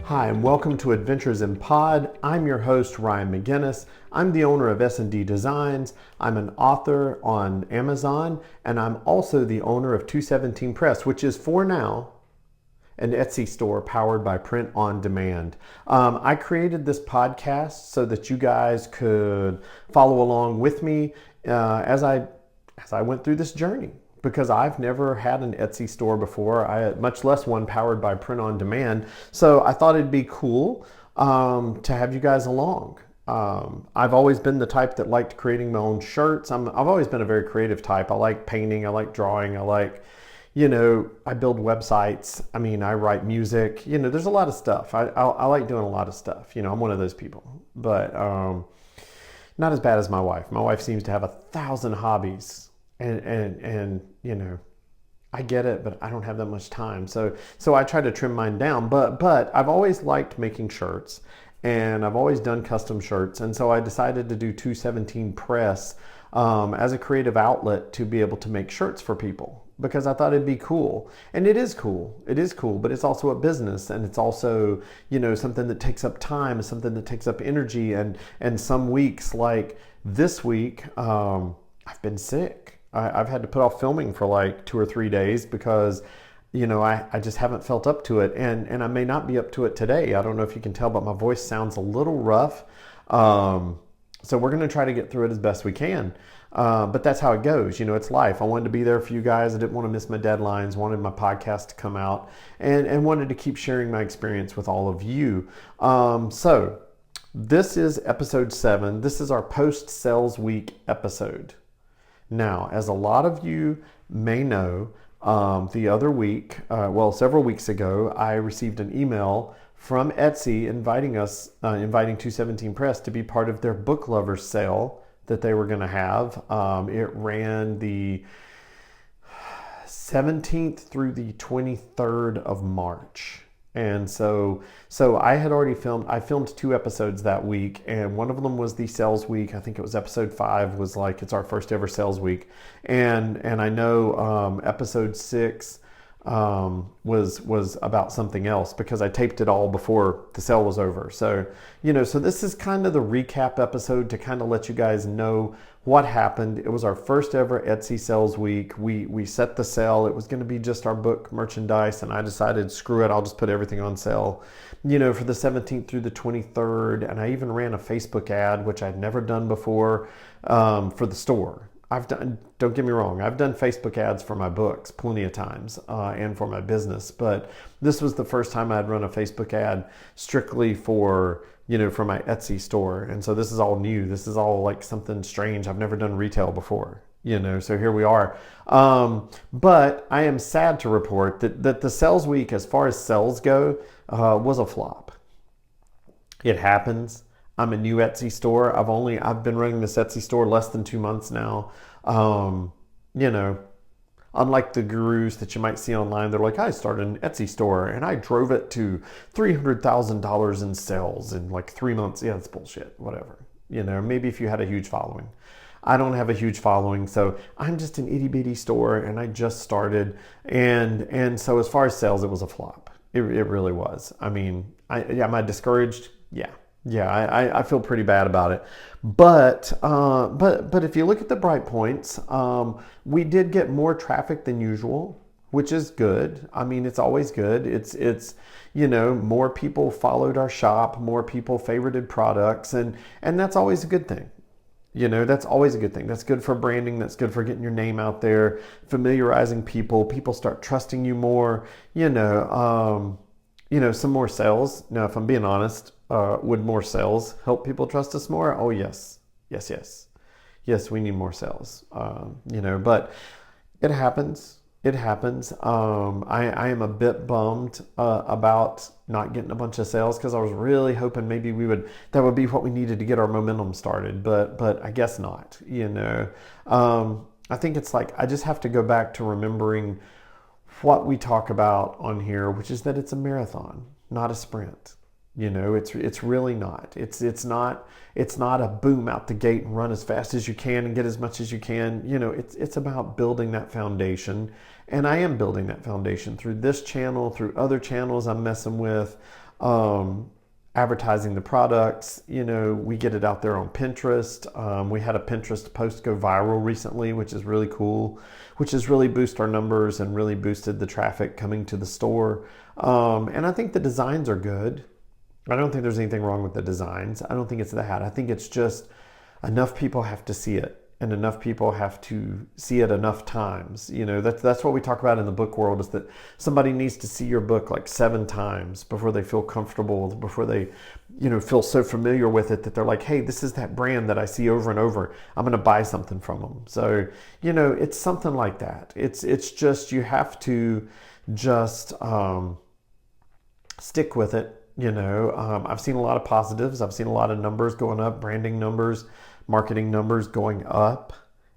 Hi, and welcome to Adventures in Pod. I'm your host, Ryan McGinnis. I'm the owner of S&D Designs. I'm an author on Amazon, and I'm also the owner of 217 Press, which is for now an Etsy store powered by print on demand. I created this podcast so that you guys could follow along with me as I went through this journey, because I've never had an Etsy store before, much less one powered by print on demand. So I thought it'd be cool to have you guys along. I've always been the type that liked creating my own shirts. I've always been a very creative type. I like painting, I like drawing, I like, I build websites. I write music. There's a lot of stuff. I like doing a lot of stuff. I'm one of those people, but not as bad as my wife. My wife seems to have 1,000 hobbies. And I get it, but I don't have that much time. So I try to trim mine down. But I've always liked making shirts, and I've always done custom shirts. And so I decided to do 217 Press as a creative outlet to be able to make shirts for people, because I thought it'd be cool. And it is cool. It is cool, but it's also a business, and it's also, something that takes up time, something that takes up energy. And some weeks, like this week, I've been sick. I've had to put off filming for like 2 or 3 days because, I just haven't felt up to it. And I may not be up to it today. I don't know if you can tell, but my voice sounds a little rough. So we're going to try to get through it as best we can. But that's how it goes. It's life. I wanted to be there for you guys. I didn't want to miss my deadlines, wanted my podcast to come out, and wanted to keep sharing my experience with all of you. So this is episode 7. This is our post-sales week episode. Now, as a lot of you may know, the other week, several weeks ago, I received an email from Etsy inviting 217 Press to be part of their book lovers sale that they were going to have. It ran the 17th through the 23rd of March. And so I had already I filmed 2 episodes that week, and one of them was the sales week. I think it was episode 5 was like, it's our first ever sales week. And I know episode 6 was about something else, because I taped it all before the sale was over. So, so this is kind of the recap episode to kind of let you guys know what happened. It was our first ever Etsy sales week. We set the sale. It was going to be just our book merchandise, and I decided, screw it, I'll just put everything on sale, for the 17th through the 23rd. And I even ran a Facebook ad, which I'd never done before, for the store. Don't get me wrong, I've done Facebook ads for my books plenty of times, and for my business, but this was the first time I'd run a Facebook ad strictly for my Etsy store. And so this is all new. This is all like something strange. I've never done retail before, so here we are. But I am sad to report that the sales week, as far as sales go, was a flop. It happens. I'm a new Etsy store. I've been running this Etsy store less than 2 months now. Unlike the gurus that you might see online, they're like, I started an Etsy store and I drove it to $300,000 in sales in like 3 months. Yeah, that's bullshit. Whatever. Maybe if you had a huge following. I don't have a huge following, so I'm just an itty bitty store, and I just started. And so as far as sales, it was a flop. It really was. Am I discouraged? Yeah. Yeah, I feel pretty bad about it, but if you look at the bright points, we did get more traffic than usual, which is good. It's always good. It's more people followed our shop, more people favorited products, and that's always a good thing. That's always a good thing. That's good for branding. That's good for getting your name out there, familiarizing people. People start trusting you more. Some more sales. Now, if I'm being honest. Would more sales help people trust us more? Oh, yes. Yes, we need more sales. But it happens. It happens. I am a bit bummed about not getting a bunch of sales, because I was really hoping maybe that would be what we needed to get our momentum started. But I guess not. I think it's like I just have to go back to remembering what we talk about on here, which is that it's a marathon, not a sprint. It's really not. It's not a boom out the gate and run as fast as you can and get as much as you can. It's about building that foundation, and I am building that foundation through this channel, through other channels I'm messing with, advertising the products. We get it out there on Pinterest. We had a Pinterest post go viral recently, which is really cool, which has really boosted our numbers and really boosted the traffic coming to the store. And I think the designs are good. I don't think there's anything wrong with the designs. I don't think it's that. I think it's just enough people have to see it, and enough people have to see it enough times. That's what we talk about in the book world, is that somebody needs to see your book like 7 times before they feel comfortable, before they, feel so familiar with it that they're like, hey, this is that brand that I see over and over. I'm going to buy something from them. So, it's something like that. It's just, you have to just stick with it. I've seen a lot of positives. I've seen a lot of numbers going up, branding numbers, marketing numbers going up,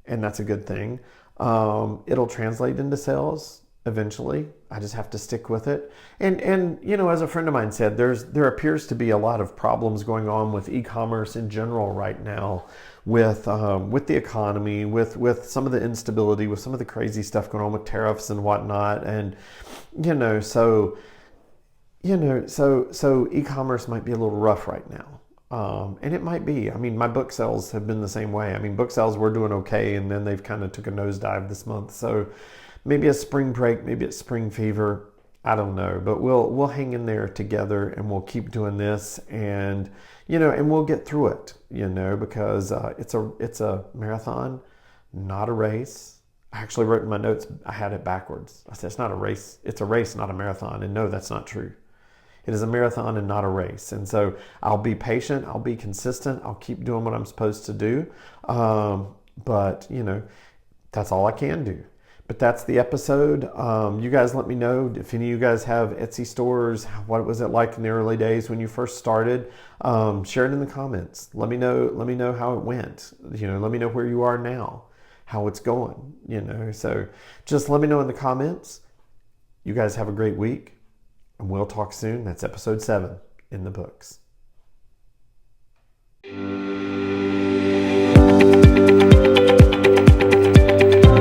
and that's a good thing. It'll translate into sales eventually. I just have to stick with it. And as a friend of mine said, there appears to be a lot of problems going on with e-commerce in general right now, with the economy, with some of the instability, with some of the crazy stuff going on with tariffs and whatnot, and so e-commerce might be a little rough right now. And it might be. I mean, my book sales have been the same way. I mean, book sales were doing okay, and then they've kind of took a nosedive this month. So maybe it's spring break, maybe it's spring fever. I don't know, but we'll hang in there together, and we'll keep doing this, and and we'll get through it. Because it's a marathon, not a race. I actually wrote in my notes, I had it backwards. I said it's not a race. It's a race, not a marathon. And no, that's not true. It is a marathon and not a race. And so I'll be patient. I'll be consistent. I'll keep doing what I'm supposed to do. But that's all I can do. But that's the episode. You guys let me know if any of you guys have Etsy stores. What was it like in the early days when you first started? Share it in the comments. Let me know how it went. Let me know where you are now, how it's going. So just let me know in the comments. You guys have a great week. And we'll talk soon. That's episode 7 in the books.